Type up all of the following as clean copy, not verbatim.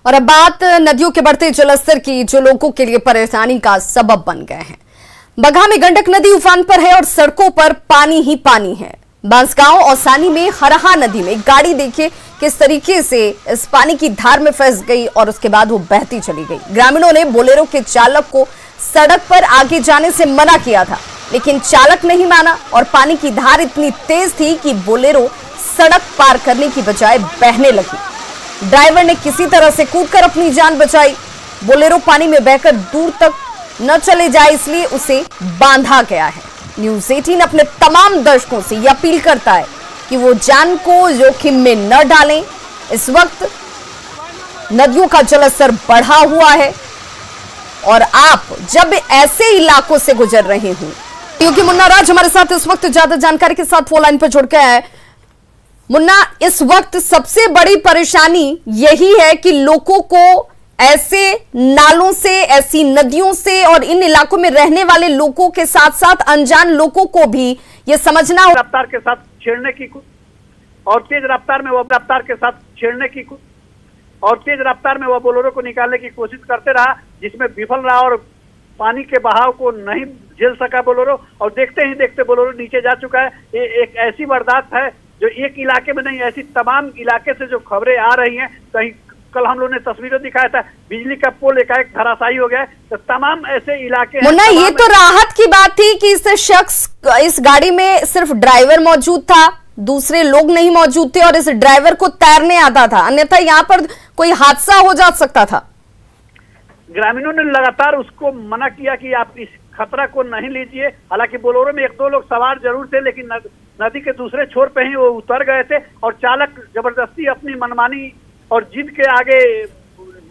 और अब बात नदियों के बढ़ते जलस्तर की, जो लोगों के लिए परेशानी का सबब बन गए हैं। बगहा में गंडक नदी उफान पर है और सड़कों पर पानी ही पानी है। बांसगांव और सानी में हरहा नदी में गाड़ी देखिए किस तरीके से इस पानी की धार में फंस गई और उसके बाद वो बहती चली गई। ग्रामीणों ने बोलेरो के चालक को सड़क पर आगे जाने से मना किया था, लेकिन चालक नहीं माना और पानी की धार इतनी तेज थी कि बोलेरो सड़क पार करने की बजाय बहने लगी। ड्राइवर ने किसी तरह से कूदकर अपनी जान बचाई। बोलेरो पानी में बहकर दूर तक न चले जाए, इसलिए उसे बांधा गया है। न्यूज़ 18 अपने तमाम दर्शकों से यह अपील करता है कि वो जान को जोखिम में न डालें। इस वक्त नदियों का जलस्तर बढ़ा हुआ है और आप जब ऐसे इलाकों से गुजर रहे हो, क्योंकि मुन्ना राज हमारे साथ इस वक्त ज्यादा जानकारी के साथ फोन लाइन पर जुड़ गया है। मुन्ना, इस वक्त सबसे बड़ी परेशानी यही है कि लोगों को ऐसे नालों से, ऐसी नदियों से और इन इलाकों में रहने वाले लोगों के साथ साथ अनजान लोगों को भी ये समझना हो। रफ्तार के साथ छेड़ने की और तेज रफ्तार में वो रफ्तार के साथ छेड़ने की और तेज रफ्तार में वो बोलेरो को निकालने की कोशिश करते रहा, जिसमें विफल रहा और पानी के बहाव को नहीं झेल सका बोलेरो और देखते ही देखते बोलेरो नीचे जा चुका है। ये एक ऐसी वारदात है जो एक इलाके में नहीं, ऐसी तमाम इलाके से जो खबरें आ रही हैं। कहीं कल हम लोगों ने तस्वीरें दिखाया था, बिजली का पोल एकाएक धराशायी हो गया है। तो तमाम ऐसे इलाके मुन्ना, ये तो राहत की बात थी कि इस गाड़ी में सिर्फ ड्राइवर मौजूद था, दूसरे लोग नहीं मौजूद थे और इस ड्राइवर को तैरने आता था, अन्यथा यहाँ पर कोई हादसा हो जा सकता था। ग्रामीणों ने लगातार उसको मना किया कि आप इस खतरा को नहीं लीजिए। हालांकि बोलेरो में एक दो लोग सवार जरूर थे, लेकिन नदी के दूसरे छोर पे ही वो उतर गए थे और चालक जबरदस्ती अपनी मनमानी और जिद के आगे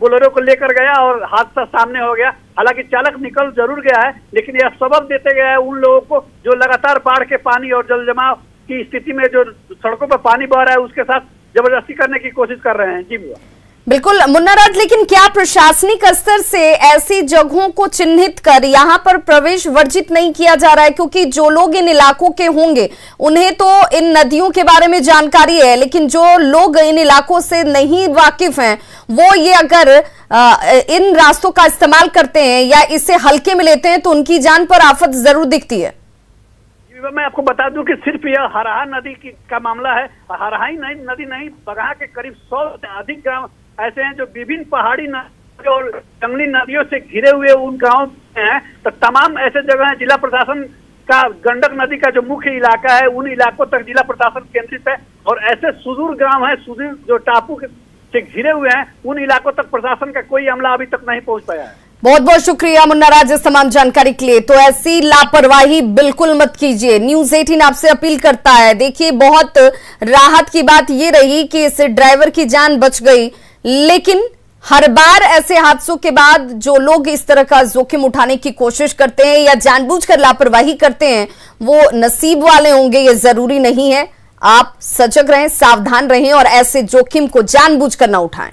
बोलेरो को लेकर गया और हादसा सामने हो गया। हालांकि चालक निकल जरूर गया है, लेकिन यह सबब देते गया है उन लोगों को जो लगातार बाढ़ के पानी और जल जमाव की स्थिति में जो सड़कों पर पानी बह रहा है उसके साथ जबरदस्ती करने की कोशिश कर रहे हैं। जी बिल्कुल मुन्ना राज, लेकिन क्या प्रशासनिक स्तर से ऐसी जगहों को चिन्हित कर यहाँ पर प्रवेश वर्जित नहीं किया जा रहा है? क्योंकि जो लोग इन इलाकों के होंगे उन्हें तो इन नदियों के बारे में जानकारी है, लेकिन जो लोग इन इलाकों से नहीं वाकिफ हैं वो ये अगर इन रास्तों का इस्तेमाल करते हैं या इसे हल्के में लेते हैं तो उनकी जान पर आफत जरूर दिखती है। मैं आपको बता दूं कि सिर्फ यह हरहा नदी का मामला है। हरहा ही नदी नहीं, बगहा के करीब 100 से अधिक गांव ऐसे हैं जो विभिन्न पहाड़ी नदियों और जंगली नदियों से घिरे हुए उन गांवों में हैं। तो तमाम ऐसे जगह हैं। जिला प्रशासन का गंडक नदी का जो मुख्य इलाका है उन इलाकों तक जिला प्रशासन केंद्रित है और ऐसे सुदूर गांव हैं, सुदूर जो टापू से घिरे हुए हैं, उन इलाकों तक प्रशासन का कोई अमला अभी तक नहीं पहुंच पाया है। बहुत बहुत शुक्रिया मुन्ना राज इस तमाम जानकारी के लिए। तो ऐसी लापरवाही बिल्कुल मत कीजिए, न्यूज़ 18 आपसे अपील करता है। देखिए, बहुत राहत की बात ये रही कि इस ड्राइवर की जान बच गई, लेकिन हर बार ऐसे हादसों के बाद जो लोग इस तरह का जोखिम उठाने की कोशिश करते हैं या जानबूझकर लापरवाही करते हैं वो नसीब वाले होंगे, ये जरूरी नहीं है। आप सजग रहें, सावधान रहें और ऐसे जोखिम को जानबूझकर न उठाएं।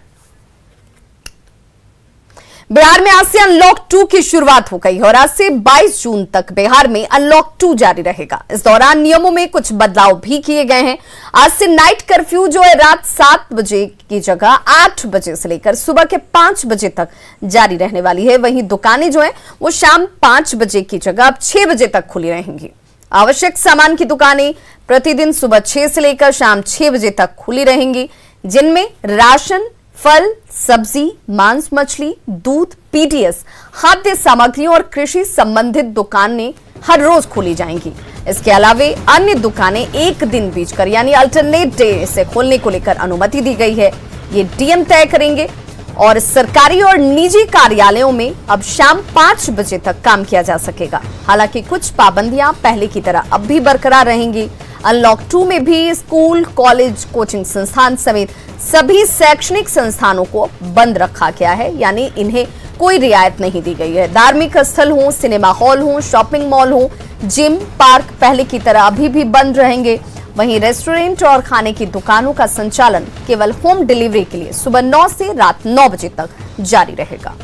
बिहार में आज से अनलॉक 2 की शुरुआत हो गई और आज से 22 जून तक बिहार में अनलॉक 2 जारी रहेगा। इस दौरान नियमों में कुछ बदलाव भी किए गए हैं। आज से नाइट कर्फ्यू जो है रात 7 बजे की जगह 8 बजे से लेकर सुबह के 5 बजे तक जारी रहने वाली है। वहीं दुकानें जो है वो शाम 5 बजे की जगह अब 6 बजे तक खुली रहेंगी। आवश्यक सामान की दुकानें प्रतिदिन सुबह 6 से लेकर शाम 6 बजे तक खुली रहेंगी, जिनमें राशन, फल, सब्जी, मांस, मछली, दूध, पीडीएस, खाद्य सामग्रियों और कृषि संबंधित दुकानें हर रोज खोली जाएंगी। इसके अलावा अन्य दुकानें एक दिन बीचकर यानी अल्टरनेट डे से खोलने को लेकर अनुमति दी गई है। ये डीएम तय करेंगे और सरकारी और निजी कार्यालयों में अब शाम 5 बजे तक काम किया जा सकेगा। हालांकि कुछ पाबंदियां पहले की तरह अब भी बरकरार रहेंगी। अनलॉक 2 में भी स्कूल, कॉलेज, कोचिंग संस्थान समेत सभी शैक्षणिक संस्थानों को बंद रखा गया है, यानी इन्हें कोई रियायत नहीं दी गई है। धार्मिक स्थल हो, सिनेमा हॉल हो, शॉपिंग मॉल हो, जिम, पार्क पहले की तरह अभी भी बंद रहेंगे। वहीं रेस्टोरेंट और खाने की दुकानों का संचालन केवल होम डिलीवरी के लिए सुबह 9 से रात 9 बजे तक जारी रहेगा।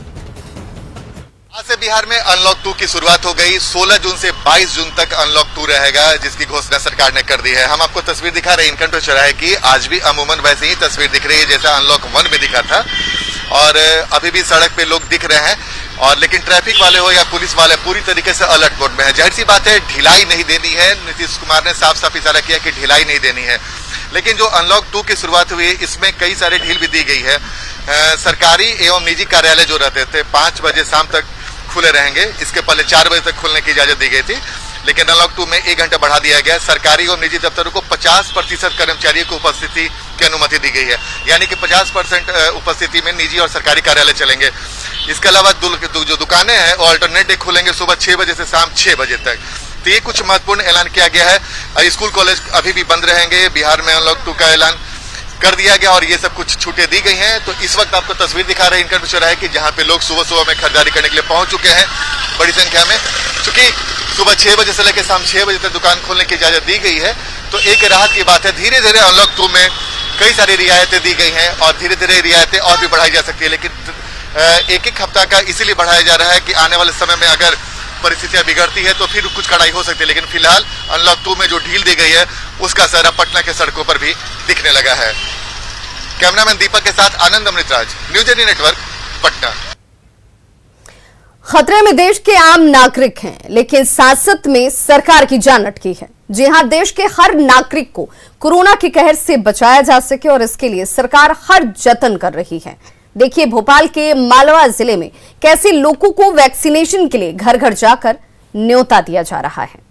आज से बिहार में अनलॉक 2 की शुरुआत हो गई। 16 जून से 22 जून तक अनलॉक 2 रहेगा, जिसकी घोषणा सरकार ने कर दी है। हम आपको तस्वीर दिखा रहे हैं इनकंट्रो चौराहे की। आज भी अमूमन वैसे ही तस्वीर दिख रही है जैसा अनलॉक 1 में दिखा था। और अभी भी सड़क पे लोग दिख रहे हैं, और लेकिन ट्रैफिक वाले हो या पुलिस वाले पूरी तरीके से अलर्ट मोड में है। जाहिर सी बात है, ढिलाई नहीं देनी है। नीतीश कुमार ने साफ साफ इशारा किया कि ढिलाई नहीं देनी है। लेकिन जो अनलॉक 2 की शुरुआत हुई, इसमें कई सारे ढील भी दी गई है। सरकारी एवं निजी कार्यालय जो रहते थे 5 बजे शाम तक खुले रहेंगे, इसके पहले 4 बजे तक खुलने की इजाजत दी गई थी, लेकिन अनलॉक 2 में 1 घंटा बढ़ा दिया गया। सरकारी और निजी दफ्तरों को 50% कर्मचारियों की उपस्थिति की अनुमति दी गई है, यानी कि 50% उपस्थिति में निजी और सरकारी कार्यालय चलेंगे। इसके अलावा जो दुकानें हैं वो अल्टरनेट डे खुलेंगे सुबह 6 बजे से शाम 6 बजे तक। तो ये कुछ महत्वपूर्ण ऐलान किया गया है। स्कूल कॉलेज अभी भी बंद रहेंगे। बिहार में अनलॉक 2 का ऐलान कर दिया गया और ये सब कुछ छूटें दी गई हैं। तो इस वक्त आपको तस्वीर दिखा रहे हैं इनका है कि जहां पे लोग सुबह सुबह में खरीदारी करने के लिए पहुंच चुके हैं बड़ी संख्या में। चूंकि सुबह 6 बजे से लेकर शाम 6 बजे तक दुकान खोलने की इजाजत दी गई है, तो एक राहत की बात है। धीरे धीरे अनलॉक 2 में कई सारी रियायतें दी गई हैं और धीरे धीरे रियायतें और भी बढ़ाई जा सकती है। लेकिन एक हफ्ता का इसीलिए बढ़ाया जा रहा है कि आने वाले समय में अगर परिस्थितियां बिगड़ती है तो फिर कुछ कड़ाई हो सकती है। लेकिन फिलहाल अनलॉक 2 में जो ढील दी गई है उसका असर अब पटना के सड़कों पर भी दिखने लगा है। कैमरामैन दीपक के साथ आनंद अमृतराज, न्यूज 18 नेटवर्क, पटना। खतरे में देश के आम नागरिक हैं, लेकिन सियासत में सरकार की जान अटकी है। जी हां, देश के हर नागरिक को कोरोना के कहर से बचाया जा सके और इसके लिए सरकार हर जतन कर रही है। देखिए भोपाल के मालवा जिले में कैसे लोगों को वैक्सीनेशन के लिए घर घर जाकर न्योता दिया जा रहा है।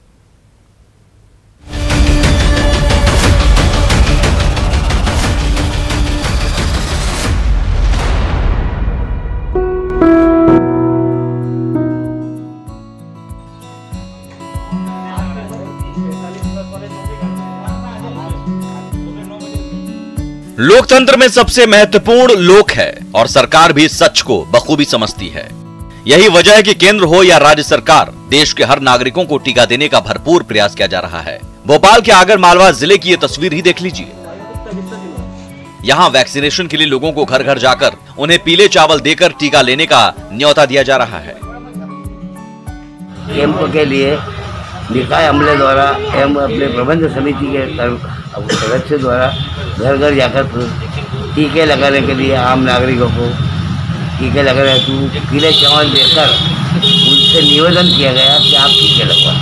लोकतंत्र में सबसे महत्वपूर्ण लोक है और सरकार भी सच को बखूबी समझती है। यही वजह है कि केंद्र हो या राज्य सरकार, देश के हर नागरिकों को टीका देने का भरपूर प्रयास किया जा रहा है। भोपाल के आगर मालवा जिले की ये तस्वीर ही देख लीजिए। यहाँ वैक्सीनेशन के लिए लोगों को घर घर जाकर उन्हें पीले चावल देकर टीका लेने का न्योता दिया जा रहा है। कैंप के लिए निकाय अमले द्वारा एवं अपने प्रबंध समिति के सदस्य द्वारा घर घर जाकर टीके लगाने के लिए आम नागरिकों को टीके लगाने हेतु पीले चावल देकर उनसे निवेदन किया गया कि आप टीके लगवाएं।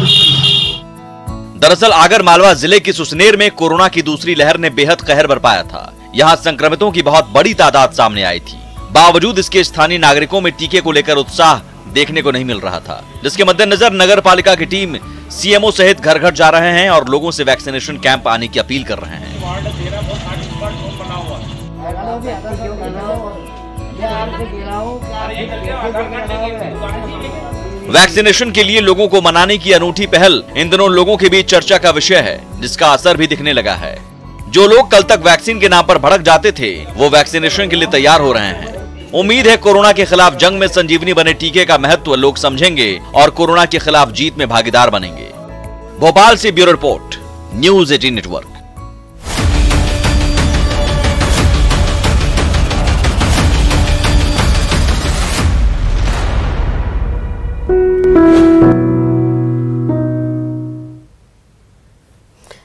दरअसल आगर मालवा जिले की सुसनेर में कोरोना की दूसरी लहर ने बेहद कहर बरपाया था। यहाँ संक्रमितों की बहुत बड़ी तादाद सामने आई थी। बावजूद इसके स्थानीय नागरिकों में टीके को लेकर उत्साह देखने को नहीं मिल रहा था, जिसके मद्देनजर नगर पालिका की टीम सीएमओ सहित घर घर जा रहे हैं और लोगों से वैक्सीनेशन कैंप आने की अपील कर रहे हैं। वैक्सीनेशन के लिए लोगों को मनाने की अनूठी पहल इन दिनों लोगों के बीच चर्चा का विषय है, जिसका असर भी दिखने लगा है। जो लोग कल तक वैक्सीन के नाम पर भड़क जाते थे, वो वैक्सीनेशन के लिए तैयार हो रहे हैं। उम्मीद है कोरोना के खिलाफ जंग में संजीवनी बने टीके का महत्व लोग समझेंगे और कोरोना के खिलाफ जीत में भागीदार बनेंगे। भोपाल से ब्यूरो रिपोर्ट, न्यूज 18 नेटवर्क।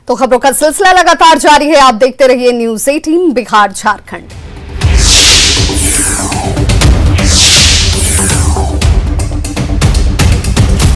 तो खबरों का सिलसिला लगातार जारी है। आप देखते रहिए न्यूज 18 बिहार झारखंड।